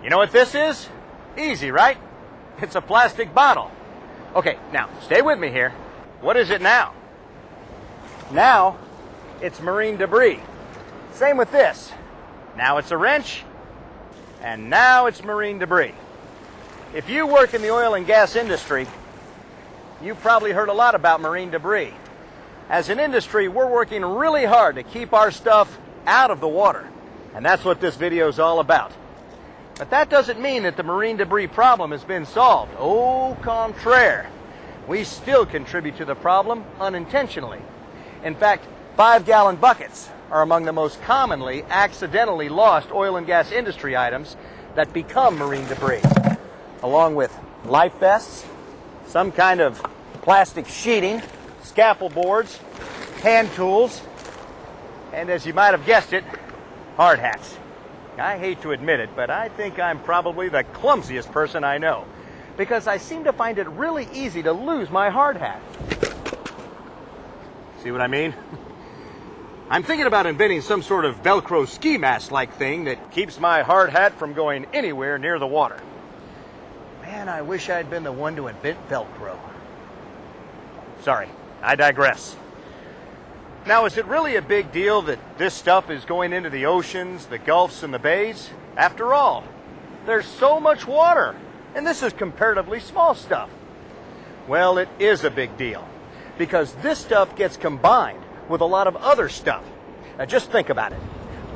You know what this is? Easy, right? It's a plastic bottle. Okay, now, stay with me here. What is it now? Now, it's marine debris. Same with this. Now it's a wrench, and now it's marine debris. If you work in the oil and gas industry, you've probably heard a lot about marine debris. As an industry, we're working really hard to keep our stuff out of the water, and that's what this video is all about. But that doesn't mean that the marine debris problem has been solved. Au contraire. We still contribute to the problem unintentionally. In fact, 5-gallon buckets are among the most commonly accidentally lost oil and gas industry items that become marine debris, along with life vests, some kind of plastic sheeting, scaffold boards, hand tools, and as you might have guessed it, hard hats. I hate to admit it, but I think I'm probably the clumsiest person I know, because I seem to find it really easy to lose my hard hat. See what I mean? I'm thinking about inventing some sort of Velcro ski mask-like thing that keeps my hard hat from going anywhere near the water. Man, I wish I'd been the one to invent Velcro. Sorry, I digress. Now, is it really a big deal that this stuff is going into the oceans, the gulfs, and the bays? After all, there's so much water, and this is comparatively small stuff. Well, it is a big deal, because this stuff gets combined with a lot of other stuff. Now, just think about it.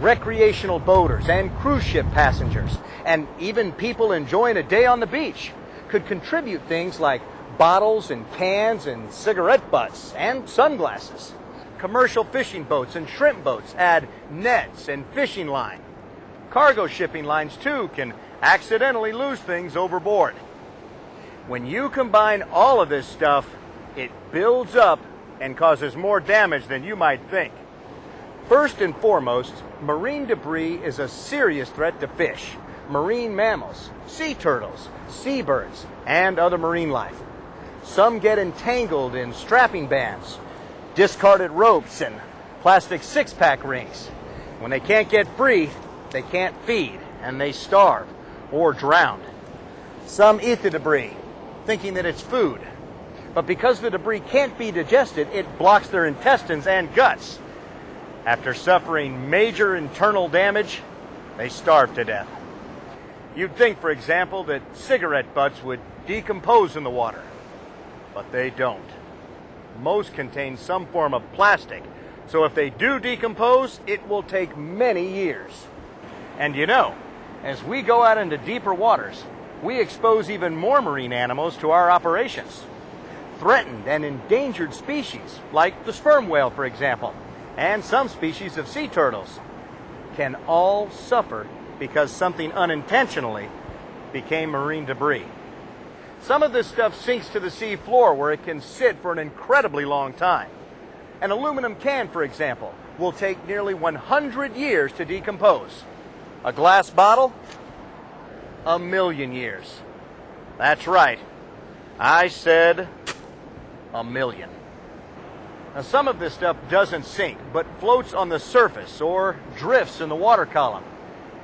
Recreational boaters and cruise ship passengers, and even people enjoying a day on the beach, could contribute things like bottles and cans and cigarette butts and sunglasses. Commercial fishing boats and shrimp boats add nets and fishing line. Cargo shipping lines, too, can accidentally lose things overboard. When you combine all of this stuff, it builds up and causes more damage than you might think. First and foremost, marine debris is a serious threat to fish, marine mammals, sea turtles, seabirds, and other marine life. Some get entangled in strapping bands, discarded ropes, and plastic six-pack rings. When they can't get free, they can't feed, and they starve or drown. Some eat the debris, thinking that it's food. But because the debris can't be digested, it blocks their intestines and guts. After suffering major internal damage, they starve to death. You'd think, for example, that cigarette butts would decompose in the water, but they don't. Most contain some form of plastic, so if they do decompose, it will take many years. And you know, as we go out into deeper waters, we expose even more marine animals to our operations. Threatened and endangered species, like the sperm whale, for example, and some species of sea turtles, can all suffer because something unintentionally became marine debris. Some of this stuff sinks to the sea floor where it can sit for an incredibly long time. An aluminum can, for example, will take nearly 100 years to decompose. A glass bottle? 1,000,000 years. That's right. I said 1,000,000. Now, some of this stuff doesn't sink, but floats on the surface or drifts in the water column.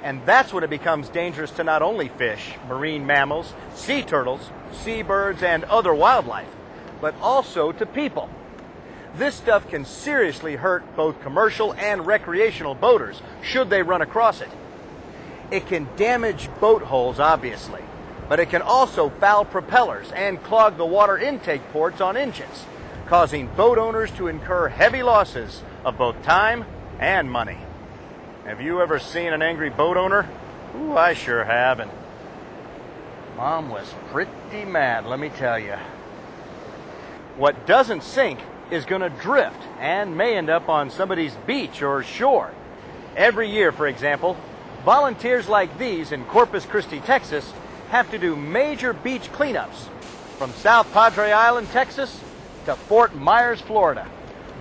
And that's when it becomes dangerous to not only fish, marine mammals, sea turtles, seabirds, and other wildlife, but also to people. This stuff can seriously hurt both commercial and recreational boaters should they run across it. It can damage boat hulls, obviously, but it can also foul propellers and clog the water intake ports on engines, causing boat owners to incur heavy losses of both time and money. Have you ever seen an angry boat owner? Ooh, I sure have, and Mom was pretty mad, let me tell you. What doesn't sink is going to drift and may end up on somebody's beach or shore. Every year, for example, volunteers like these in Corpus Christi, Texas, have to do major beach cleanups from South Padre Island, Texas, to Fort Myers, Florida.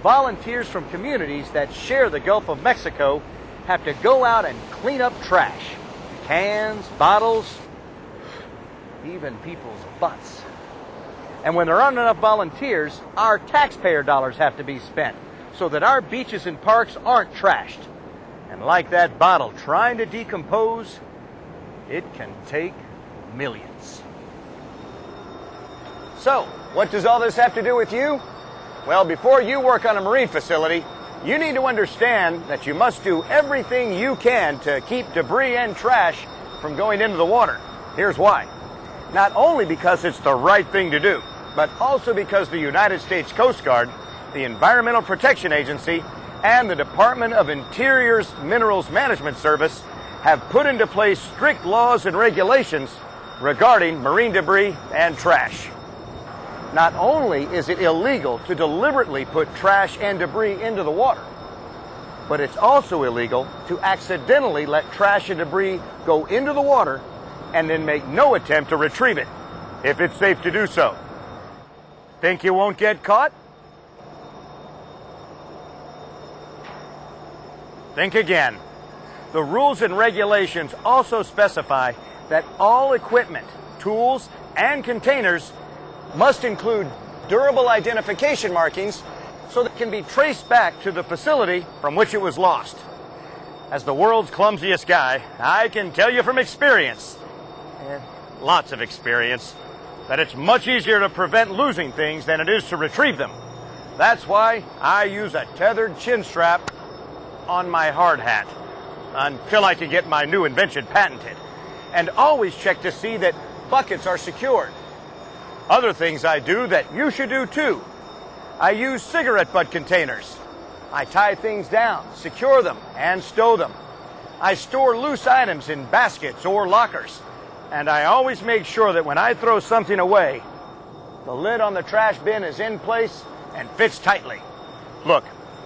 Volunteers from communities that share the Gulf of Mexico have to go out and clean up trash, cans, bottles, even people's butts. And when there aren't enough volunteers, our taxpayer dollars have to be spent so that our beaches and parks aren't trashed. And like that bottle trying to decompose, it can take millions. So, what does all this have to do with you? Well, before you work on a marine facility, you need to understand that you must do everything you can to keep debris and trash from going into the water. Here's why. Not only because it's the right thing to do, but also because the United States Coast Guard, the Environmental Protection Agency, and the Department of Interior's Minerals Management Service have put into place strict laws and regulations regarding marine debris and trash. Not only is it illegal to deliberately put trash and debris into the water, but it's also illegal to accidentally let trash and debris go into the water and then make no attempt to retrieve it, if it's safe to do so. Think you won't get caught? Think again. The rules and regulations also specify that all equipment, tools, and containers must include durable identification markings so that it can be traced back to the facility from which it was lost. As the world's clumsiest guy, I can tell you from experience, lots of experience, that it's much easier to prevent losing things than it is to retrieve them. That's why I use a tethered chin strap on my hard hat until I can get my new invention patented, and always check to see that buckets are secured. Other things I do that you should do too. I use cigarette butt containers. I tie things down, secure them, and stow them. I store loose items in baskets or lockers. And I always make sure that when I throw something away, the lid on the trash bin is in place and fits tightly. Look,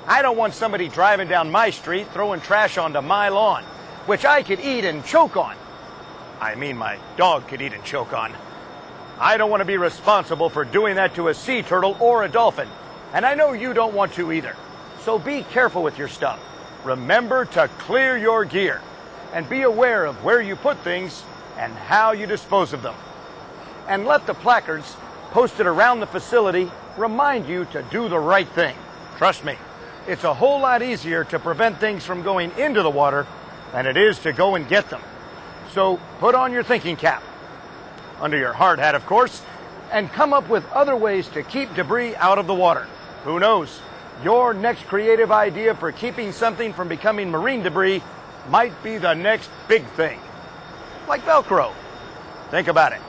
I don't want somebody driving down my street throwing trash onto my lawn, which I could eat and choke on. I mean, my dog could eat and choke on. I don't want to be responsible for doing that to a sea turtle or a dolphin, and I know you don't want to either. So be careful with your stuff. Remember to clear your gear, and be aware of where you put things and how you dispose of them. And let the placards posted around the facility remind you to do the right thing. Trust me, it's a whole lot easier to prevent things from going into the water than it is to go and get them. So put on your thinking cap, under your hard hat, of course, and come up with other ways to keep debris out of the water. Who knows? Your next creative idea for keeping something from becoming marine debris might be the next big thing. Like Velcro. Think about it.